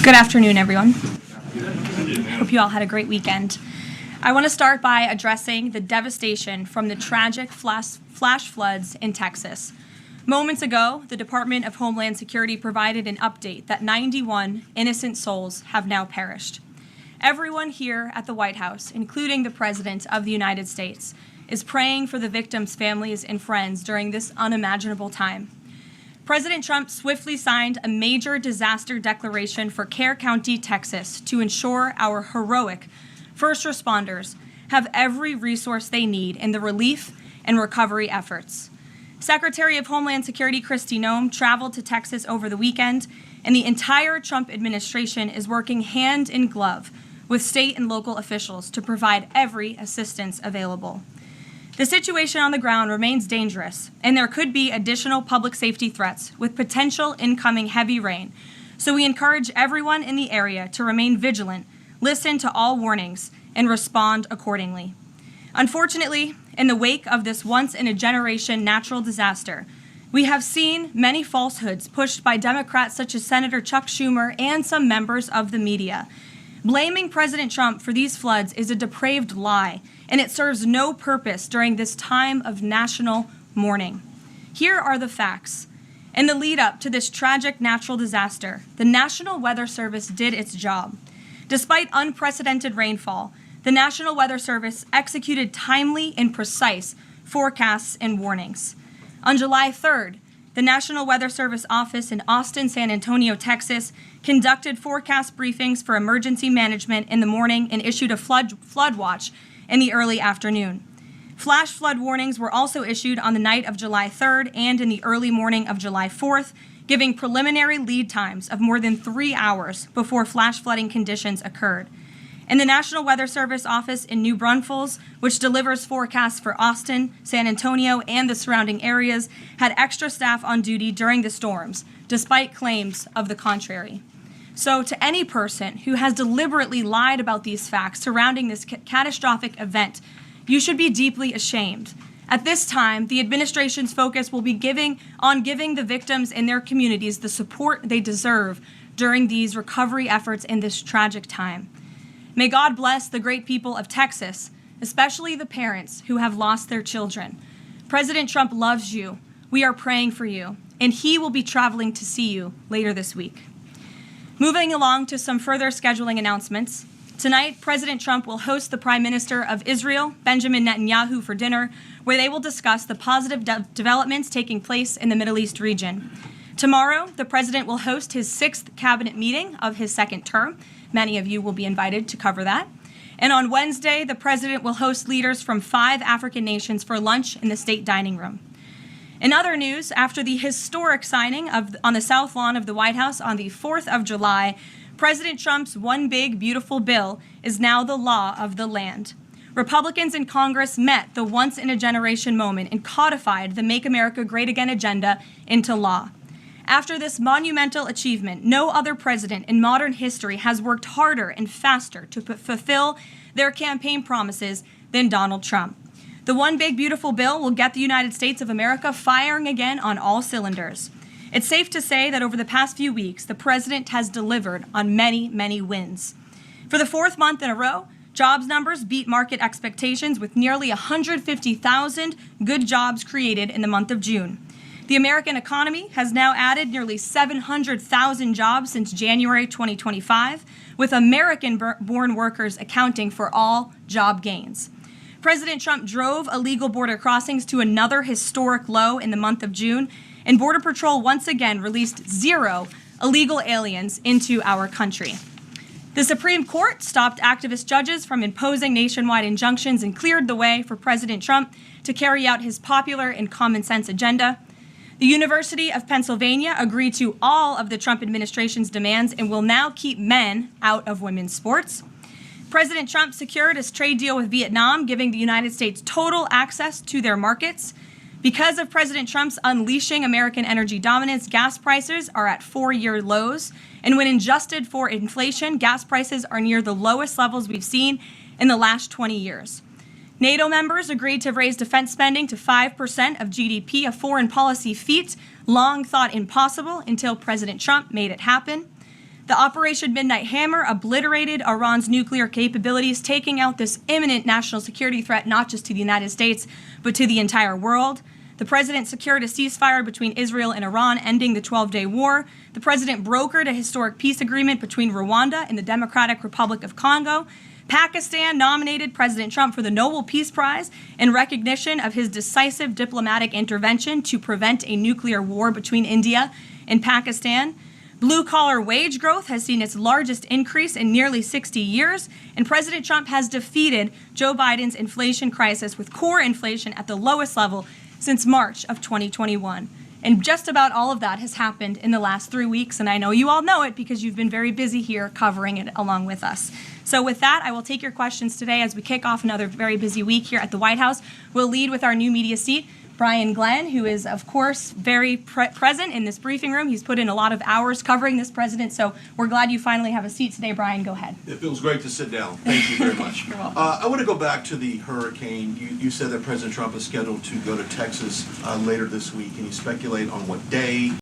Good afternoon, everyone. Hope you all had a great weekend. I want to start by addressing the devastation from the tragic flash floods in Texas. Moments ago, the Department of Homeland Security provided an update that 91 innocent souls have now perished. Everyone here at the White House, including the President of the United States, is praying for the victims' families and friends during this unimaginable time. President Trump swiftly signed a major disaster declaration for Kerr County, Texas, to ensure our heroic first responders have every resource they need in the relief and recovery efforts. Secretary of Homeland Security Kristi Noem traveled to Texas over the weekend, and the entire Trump administration is working hand in glove with state and local officials to provide every assistance available. The situation on the ground remains dangerous, and there could be additional public safety threats with potential incoming heavy rain. So we encourage everyone in the area to remain vigilant, listen to all warnings, and respond accordingly. Unfortunately, in the wake of this once-in-a-generation natural disaster, we have seen many falsehoods pushed by Democrats such as Senator Chuck Schumer and some members of the media. Blaming President Trump for these floods is a depraved lie, and it serves no purpose during this time of national mourning. Here are the facts. In the lead up to this tragic natural disaster, the National Weather Service did its job. Despite unprecedented rainfall, the National Weather Service executed timely and precise forecasts and warnings. On July 3rd, the National Weather Service office in Austin, San Antonio, Texas, conducted forecast briefings for emergency management in the morning and issued a flood watch in the early afternoon. Flash flood warnings were also issued on the night of July 3rd and in the early morning of July 4th, giving preliminary lead times of more than 3 hours before flash flooding conditions occurred. And the National Weather Service office in New Braunfels, which delivers forecasts for Austin, San Antonio, and the surrounding areas, had extra staff on duty during the storms, despite claims of the contrary. So to any person who has deliberately lied about these facts surrounding this catastrophic event, you should be deeply ashamed. At this time, the administration's focus will be giving the victims and their communities the support they deserve during these recovery efforts in this tragic time. May God bless the great people of Texas, especially the parents who have lost their children. President Trump loves you. We are praying for you, and he will be traveling to see you later this week. Moving along to some further scheduling announcements. Tonight, President Trump will host the Prime Minister of Israel, Benjamin Netanyahu, for dinner, where they will discuss the positive developments taking place in the Middle East region. Tomorrow, the President will host his 6th cabinet meeting of his second term. Many of you will be invited to cover that. And on Wednesday, the President will host leaders from 5 African nations for lunch in the state dining room. In other news, after the historic signing on the South Lawn of the White House on the 4th of July, President Trump's One Big Beautiful Bill is now the law of the land. Republicans in Congress met the once-in-a-generation moment and codified the Make America Great Again agenda into law. After this monumental achievement, no other president in modern history has worked harder and faster to fulfill their campaign promises than Donald Trump. The One Big Beautiful Bill will get the United States of America firing again on all cylinders. It's safe to say that over the past few weeks, the president has delivered on many, many wins. For the 4th month in a row, jobs numbers beat market expectations with nearly 150,000 good jobs created in the month of June. The American economy has now added nearly 700,000 jobs since January 2025, with American-born workers accounting for all job gains. President Trump drove illegal border crossings to another historic low in the month of June, and Border Patrol once again released 0 illegal aliens into our country. The Supreme Court stopped activist judges from imposing nationwide injunctions and cleared the way for President Trump to carry out his popular and common sense agenda. The University of Pennsylvania agreed to all of the Trump administration's demands and will now keep men out of women's sports. President Trump secured his trade deal with Vietnam, giving the United States total access to their markets. Because of President Trump's unleashing American energy dominance, gas prices are at 4-year lows. And when adjusted for inflation, gas prices are near the lowest levels we've seen in the last 20 years. NATO members agreed to raise defense spending to 5% of GDP, a foreign policy feat long thought impossible until President Trump made it happen. The Operation Midnight Hammer obliterated Iran's nuclear capabilities, taking out this imminent national security threat not just to the United States, but to the entire world. The president secured a ceasefire between Israel and Iran, ending the 12-day war. The president brokered a historic peace agreement between Rwanda and the Democratic Republic of Congo. Pakistan nominated President Trump for the Nobel Peace Prize in recognition of his decisive diplomatic intervention to prevent a nuclear war between India and Pakistan. Blue-collar wage growth has seen its largest increase in nearly 60 years, and President Trump has defeated Joe Biden's inflation crisis with core inflation at the lowest level since March of 2021. And just about all of that has happened in the last 3 weeks, and I know you all know it because you've been very busy here covering it along with us. So with that, I will take your questions today as we kick off another very busy week here at the White House. We'll lead with our new media seat, Brian Glenn, who is, of course, very present in this briefing room. He's put in a lot of hours covering this president, so we're glad you finally have a seat today. Brian, go ahead. It feels great to sit down. Thank you very much. You're welcome. I want to go back to the hurricane. You said that President Trump is scheduled to go to Texas later this week. Can you speculate on what day?